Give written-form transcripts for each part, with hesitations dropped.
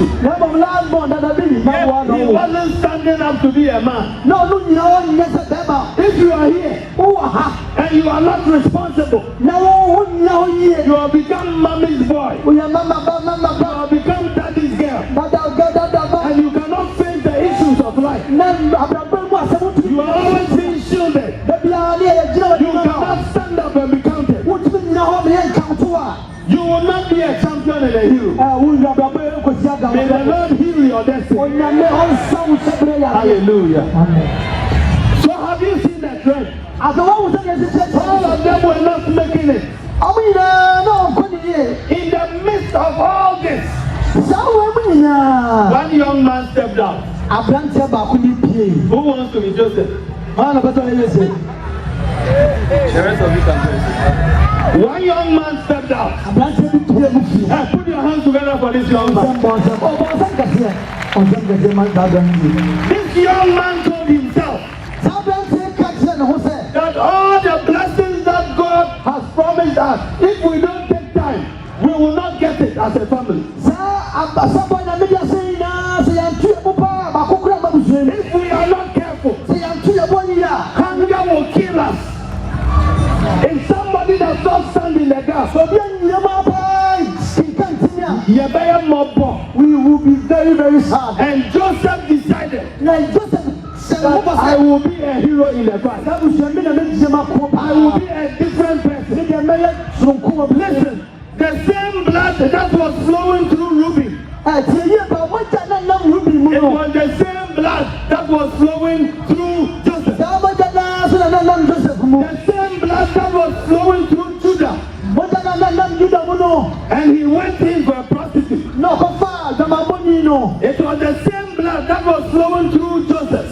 duty. He wasn't standing up to be a man. If you are here and you are not responsible, you have become mommy's boy. You have become daddy's girl. And you cannot face the issues of life. You are always being shielded. You cannot stand up and be counted. You will not be a champion and a hero. May the Lord heal your destiny. Hallelujah. So have you seen that trend? All of them were not making it. In the midst of all this, one young man stepped out. Who wants to be Joseph? One young man stepped out. Put your hands together for this young man. This young man told himself that all the blessings that God has promised us, if we don't take time, we will not get it as a family. If we are not careful, hunger will kill us. If somebody does not stand in the gap, we will be very, very sad. And Joseph decided, I will be a hero in the fight. I will be a different person. Listen, the same blood that was flowing through Reuben, it was the same blood that was flowing through Joseph. The same blood that was flowing through Judah. And he went in for a prostitute. It was the same blood that was flowing through Joseph.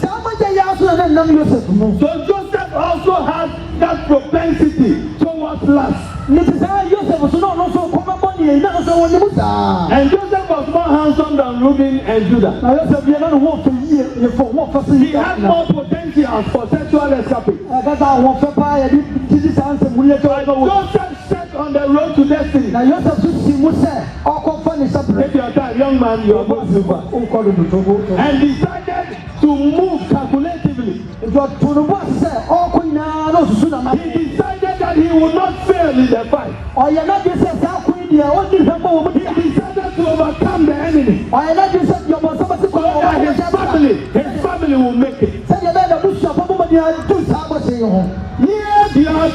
So Joseph also had that propensity towards lust. And Joseph was more handsome than Reuben and Judah. He had more potential for sexual escape. Joseph set on the road to destiny. Take your time, young man, you are going to and decided to move calculatively. He decided that he would not fail in the fight. He decided to overcome the enemy. His family will make it. Yes, you are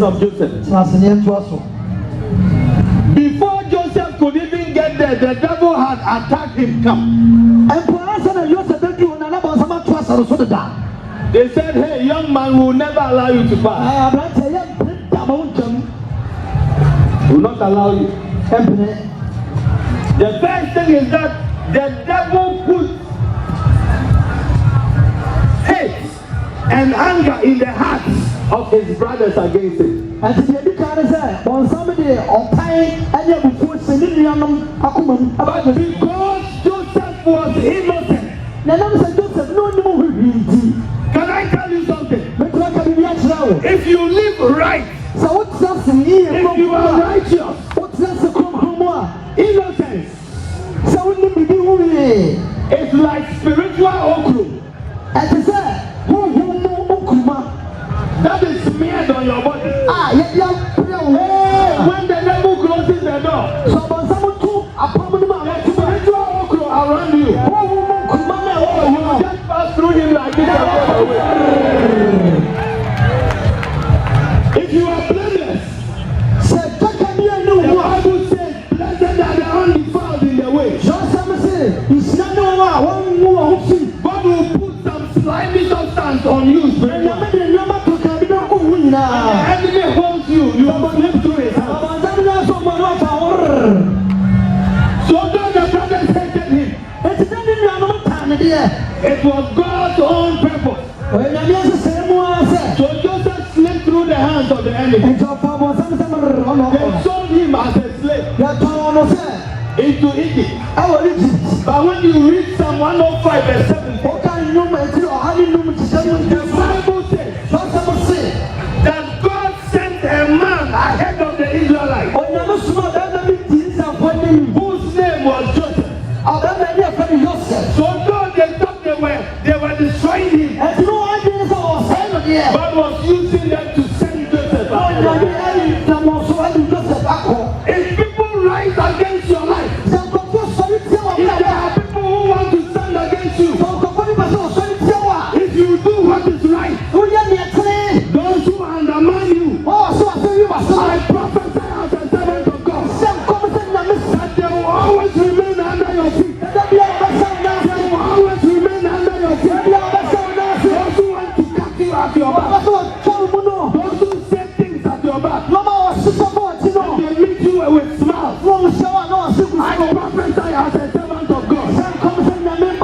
of Joseph. Before Joseph could even get there, the devil had attacked him. They said, hey, young man, we will never allow you to pass. We will not allow you. The first thing is that the devil put hate and anger in the hearts of his brothers against it. But because Joseph was innocent, Can I tell you something? If you live right, if you are righteous, innocence, it's like spiritual okra that is smeared on your body. Hey, when the devil closes the door, spiritual okra around you. You just pass through him like this and go away. If you are blameless, the Bible says, blessed are the undefiled in the way. God will put some slimy substance on you. And the enemy holds you. You will slip through his hands. So though the brothers hated him, it was God's own purpose. So Joseph slipped through the hands of the enemy. They sold him as a slave into Egypt. But when you read Psalm 105 verse 7, the Bible says that God sent a man ahead of the Israelites whose name was Joseph. So though they thought they were destroying him, God was using them to send Joseph out. If people rise against your life, if there are people who want to stand against you, if you do what is right, those who undermine you, I prophesy as a servant of God that they will always remain under your feet. They will always remain under your feet. Those who want to cut you at your back, those who say things at your back, and they meet you with smiles. I prophesy as a servant of God,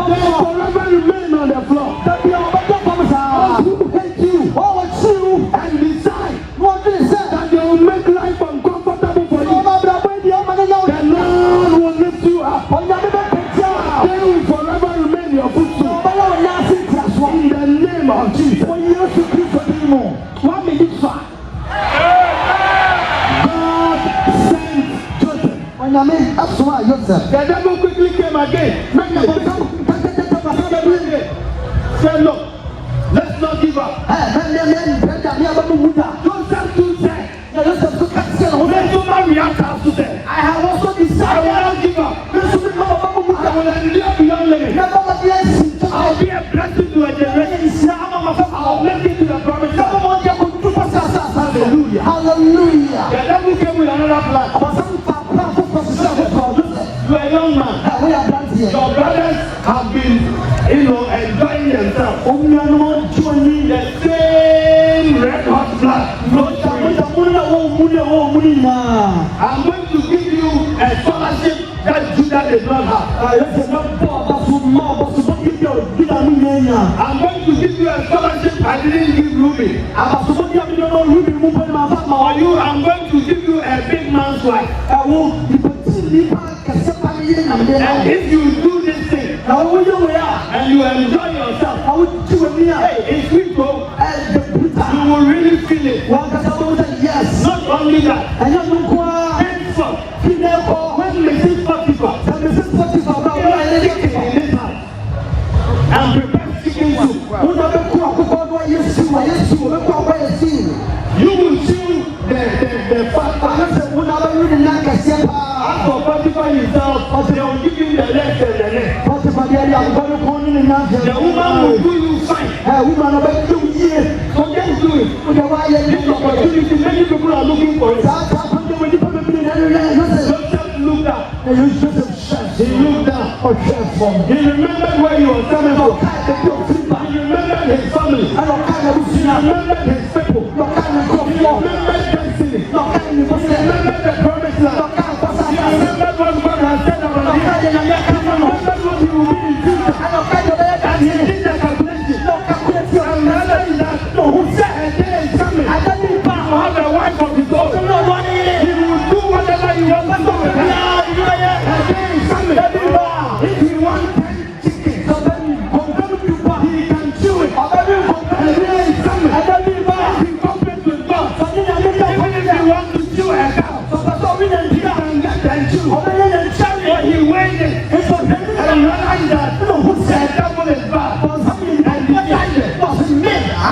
they will forever remain on the floor. Those who hate you and decide that they will make life uncomfortable for you, the Lord will lift you up. They will forever remain your footstool. In the name of Jesus. 1 minute far. God sent Joseph. The devil quickly came again. Said, look, let's not give up. Joseph too said, I have also decided I will not give up. I will endure beyond limit. I'll be a blessing to a generation. I'll make it to the promised land. Hallelujah. The devil came with another plan. You are a young man. Your brothers have been, enjoying themselves. The same red hot blood. I'm going to give you a scholarship that Judah did not have. I'm going to give you a scholarship I didn't give Ruby. For you, I'm going to give you a big man's wife. And if you do this thing, and you enjoy yourself, hey, it's sweet, bro. You will really feel it. Yes. Not only that, henceforth, when Mrs. Potiphar came in this house and prepared chicken soup, you will see the fat part. As for Potiphar himself, they will give him the legs and the neck. The woman will do you fine. So just do it. This opportunity, many people are looking for it. Joseph looked up. He looked down. He remembered where he was coming from. He remembered his family. He remembered his people. He remembered destiny. He remembered the promised land. He remembered what God has said about him. He remembered what he will be in future. And he did the calculation. And rather than that, who said a day is coming, he will have a wife of his own. He will do whatever he wants to do with her. A day is coming. If he wants 10 chickens, he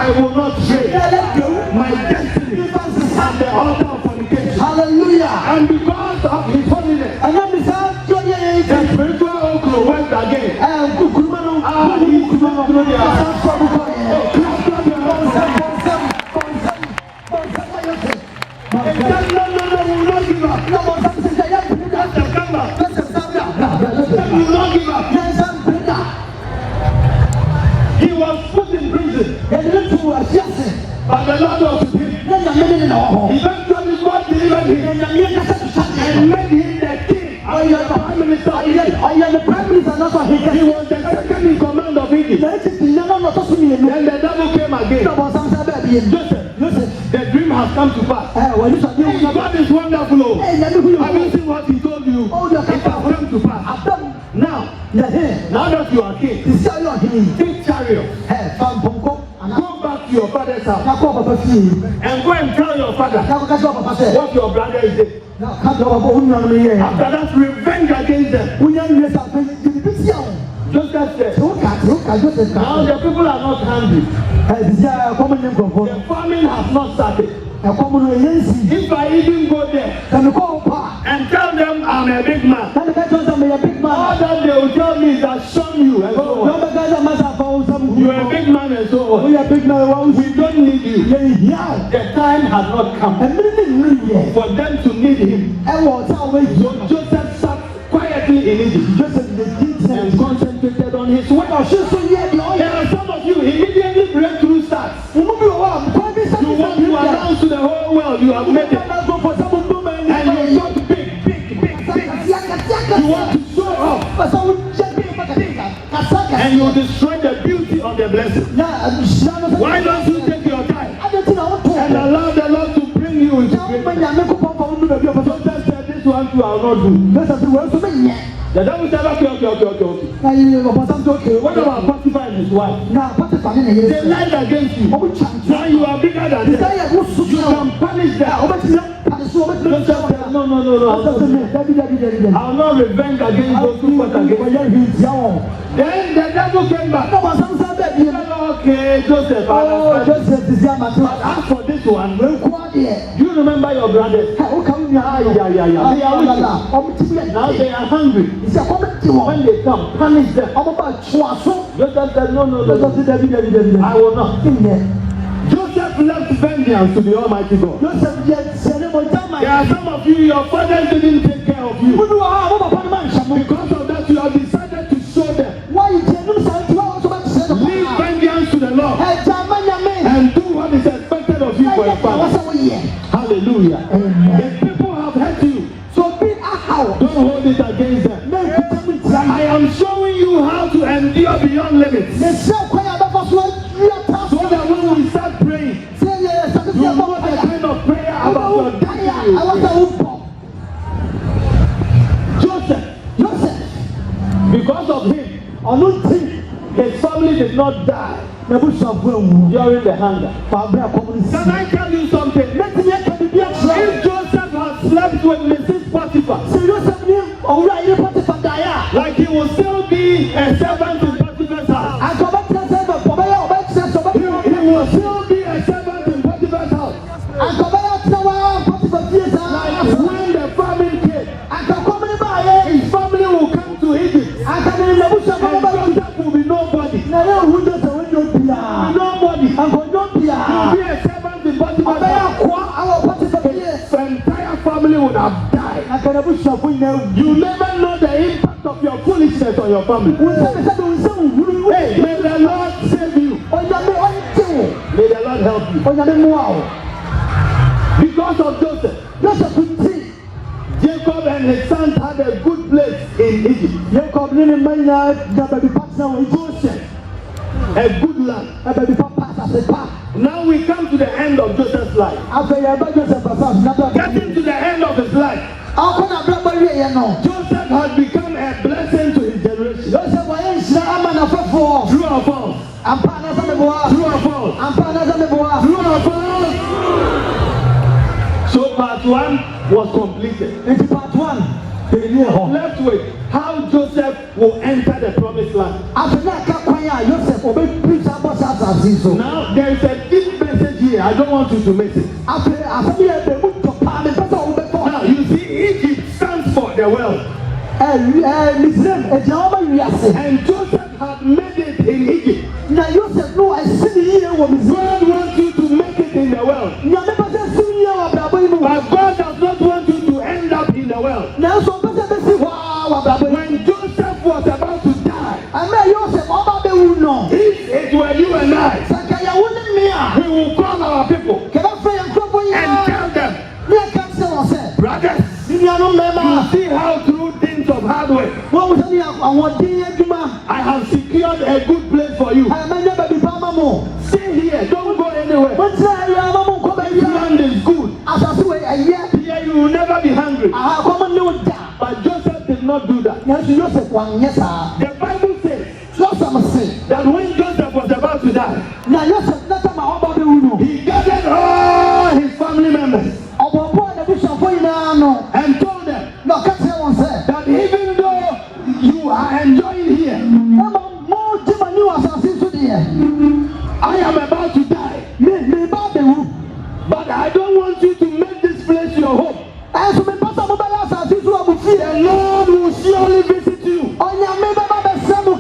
I will not trade my destiny at the altar of fornication. Hallelujah. And because of his holiness, the spiritual uncle went again. He was put in prison, but the Lord was with him. Eventually, God delivered him and made him the king and the prime minister of Egypt. He was the second in command of Egypt. Then the devil came again. Joseph, the dream has come to pass. God is wonderful. Have you seen what he told you? It has come to pass. Now that you are king, take chariot. Go back to your father's house and go and tell your father what your brother is doing. After that, revenge against them. Joseph said, now the people are not hungry. The famine has not started. If I even go there and tell them I'm a big man, all that they will tell me is that shun you and so on. You are a big man and so on. We don't need you. The time has not come for them to need him. So Joseph sat quietly in Egypt and concentrated on his work. There are some of you, immediately breakthrough starts. You want to announce to the whole world you have made it. And you talk big. You want to show off. And you destroy the beauty of the blessing. Why don't you take your time and allow the Lord to bring you into greatness? Joseph said, this one too I will not do. The devil said, okay. What about Potiphar and his wife? They lied against you. Now you are bigger than them. You can punish them. Joseph said, no. I will not revenge against those who fought against you. Then the devil came back. Okay, Joseph. But as for this one, do you remember your brothers? They are with you. Now they are hungry. When they come, punish them. Joseph said, no. I will not. Joseph left vengeance to the Almighty God. There are some of you, your fathers didn't take care of you. Because of that, you have decided to show them. Leave vengeance to the Lord and do what is expected of you for your family. Hallelujah. The people have hurt you, so don't hold it against them. I am showing you how to endure beyond limits. So that when we start praying, you know the kind of prayer about your destiny. Joseph, because of him, his family did not die during the hunger. Can I tell you something? If Joseph had slept with Mrs. Potiphar, like he will still be a servant in Potiphar's house. He will still be a servant in Potiphar's house. Like when the famine came, his family will come to Egypt. And Joseph will be nobody. Nobody. He will be a servant in Potiphar's house. His entire family would have died. You never know the impact of your foolishness on your family. Hey, may the Lord save you. May the Lord help you. Because of Joseph, Jacob and his sons had a good place in Egypt. Goshen, a good land. Now we come to the end of Joseph's life. Getting to the end of his life, Joseph had become a blessing to his generation. True or false? True or false? True or false? So part 1 was completed. Left with how Joseph will enter the promised land. Now there is a deep message here. I don't want you to miss it. Now you see, Egypt stands for the world. And Joseph had made it in Egypt. God wants you to make it in the world. But God does not want you to end up in the world. When Joseph was about to die, if it were you and I, we will call our people and tell them, brothers, you see how through things of hard work, I have secured a good place for you. Stay here, don't go anywhere. This land is good. Here you will never be hungry. But Joseph did not do that. The Bible says that when Joseph was about to die, he gathered all his family members and told them that even though you are enjoying here, I am about to die. But I don't want you to make this place your home. The Lord will surely visit you.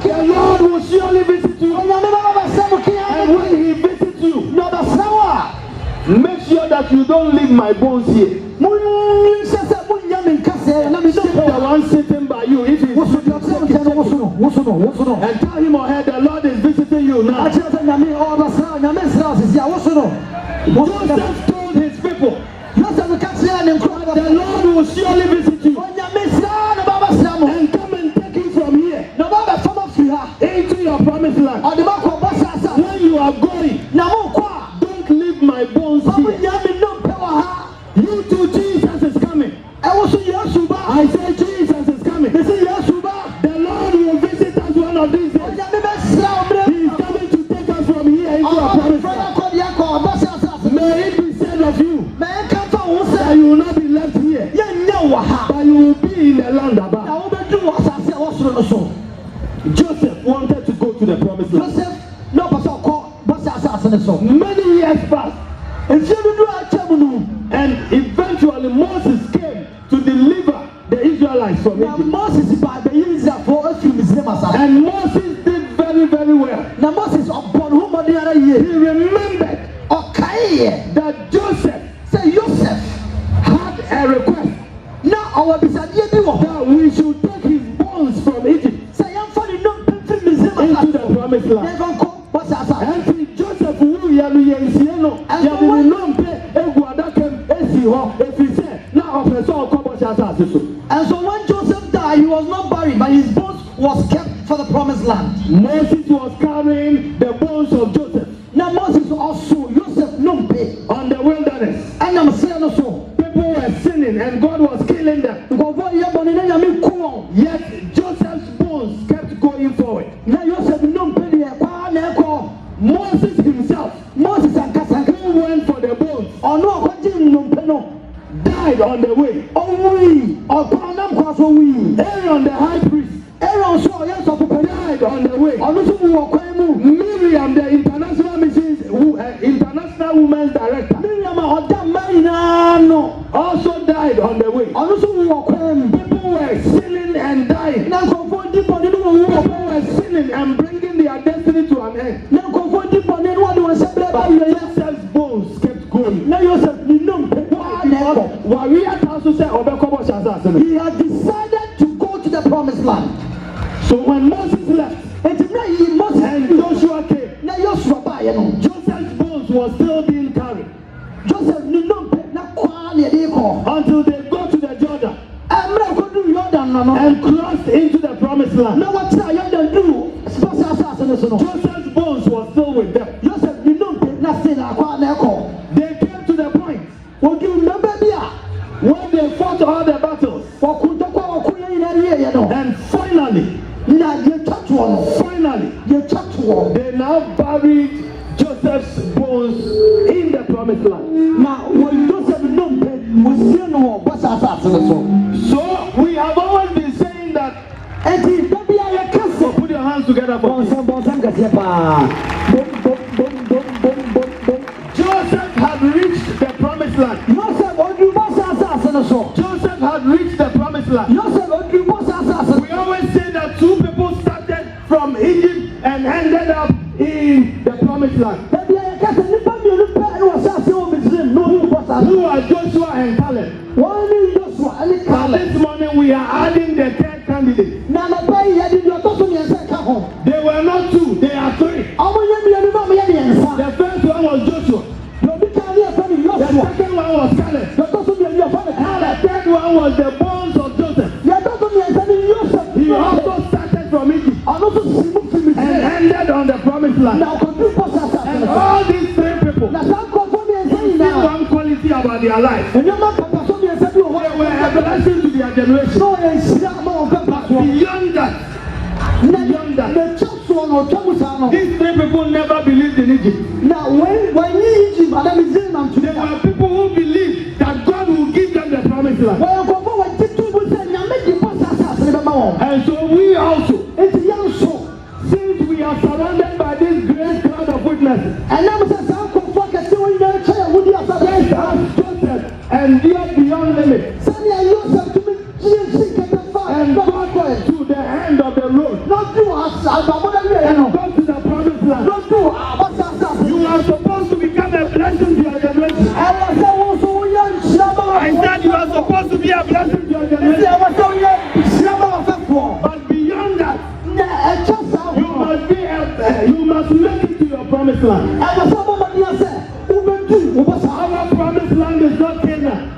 The Lord will surely visit you. And when he visits you, make sure that you don't leave my bones here. The one sitting by you, if he and tell him or her, the Lord is visiting you now. Joseph told his people, the Lord will surely visit you and come and take you from here into your promised land. When you are going, don't leave my bones here. You too, Jesus is coming. I say Jesus is coming. The Lord will visit us one of these days. He is coming to take us from here into our promised land. May it be said of you that you will not be left here, but you will be in the land above. Joseph wanted to go to the promised land. Many years passed, and eventually Moses came to deliver the Israelites from Egypt. And Moses did very, very well. He remembered that Joseph had a request that we should take his bones from Egypt into the promised land. And see, Joseph and so when Joseph died, he was not buried, but his bones was kept for the promised land. Moses was carrying the bones of Joseph. Now Moses also Joseph Numpe on the wilderness. And I'm saying also, people were sinning and God was killing them. Yet Joseph's bones kept going forward. Now Joseph Numpe, Moses himself, who went for the bones, died on the way. Aaron the high priest died on the way. Miriam the international missions, international women's director, also died on the way. People were sinning and dying. People were sinning and bringing their destiny to an end. But Joseph's bones kept going. He had decided to go to the promised land. So when Moses left and Joshua came, Joseph's bones were still being carried until they got to the Jordan and crossed into the promised land. Joseph's bones were still with them. They came to the point when they fought all the battles, and finally they now buried Joseph's bones in the promised land. So we have always been saying that. So put your hands together for me. promised land. We always say that two people started from Egypt and ended up in the promised land. Who are Joshua and Caleb? And this morning we are adding the third candidate. They were not two, they are three. The first one was Joshua. The second one was Caleb. And the third one was the bones of Joseph. He also started from Egypt and ended on the promised land. And all these three people, see one quality about their life. They were a blessing to their generation. But beyond that, these three people never believed in Egypt. There were people who believed that God will give them the promised land. And so we also, since we are surrounded by this great cloud of witnesses, Joseph and dear beyond limit, and God to the end of the road, and go to the promised land. You are supposed to become a blessing to your generation. I said you are supposed to be a blessing to your generation. But beyond that, you must make it to your promised land. Our promised land is not Canaan.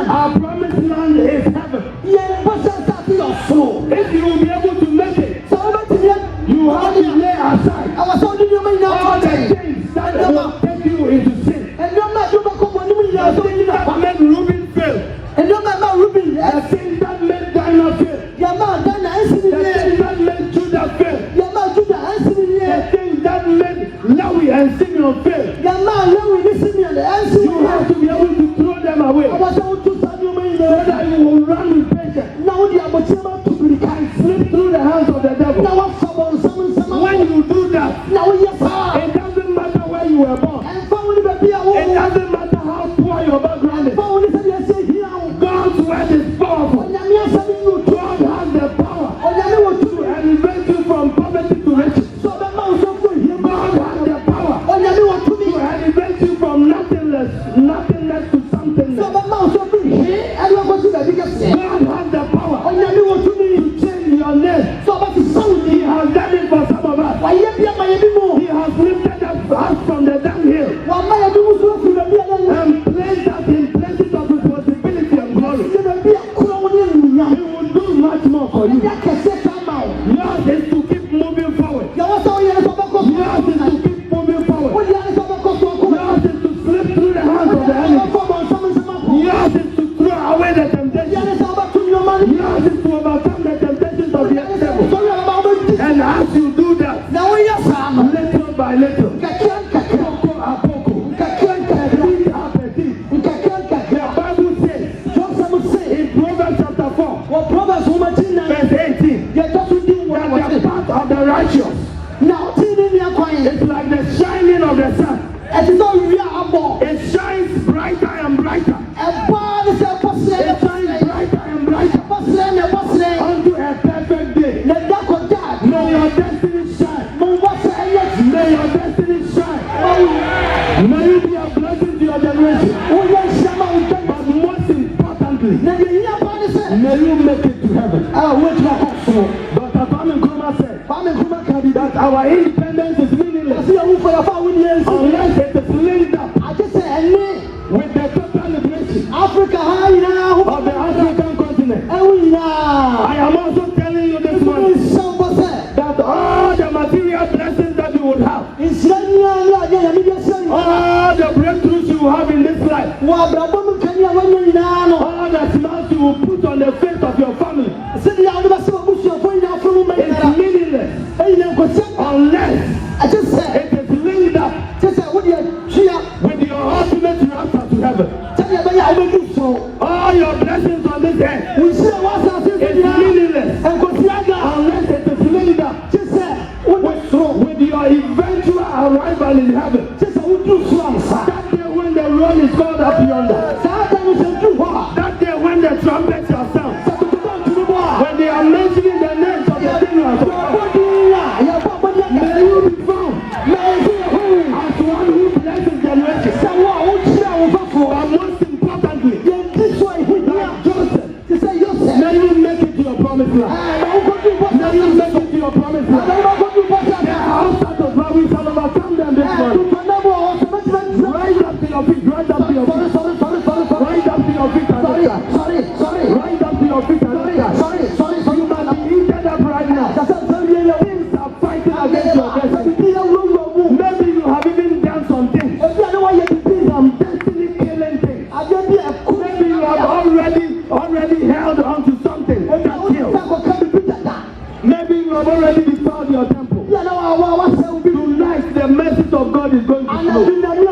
Our promised land is heaven. If you will be able to make it, you have to lay aside all the things that will take you into sin. The things that made Reuben fail. The things that made Dinah fail. The things that made Judah fail. The things that made Lewi and Simeon fail. You have to be able to throw them away. So that you will run with patience and slip through the hands of the devil. When you do that, it doesn't matter where you were born. It doesn't matter how poor your background is. God's word is powerful. God has the power to elevate you from poverty to riches. God has the power to elevate you from nothingness to something. God has the power to change your name. He has done it for some of us. He has lifted us from the dunghill and placed us in places of responsibility and glory. He will do much more for you. Yours is to keep moving forward. Yours is to keep moving forward. Yours is to slip through the hands of the enemy. Yours is to throw away the temptation. Yours is to overcome the temptations of the devil. And as you do that, little by little, poco a poco, petit a petit, the Bible says in Proverbs chapter 4, verse 18, that the path of the righteous is like the shining of the sun. It shines brighter and brighter. It shines brighter and brighter unto a perfect day. May your destiny shine. May your destiny shine. May you be a blessing to your generation. But most importantly, may you make it to heaven. Dr. Kwame Nkrumah said that our independence is meaningless unless it is linked up with the total liberation of the African continent. I am also telling you this morning that all the material blessings that you would have, all the breakthroughs you have in this life, all the smiles you will put on the face of your family, it's meaningless unless it is linked up with your ultimate rapture to heaven. All your blessings on this earth is meaningless unless it is linked up with your eventual arrival in heaven. That day when the road is called up yonder, that day when the already defiled your temple. Tonight, the message of God is going to flow.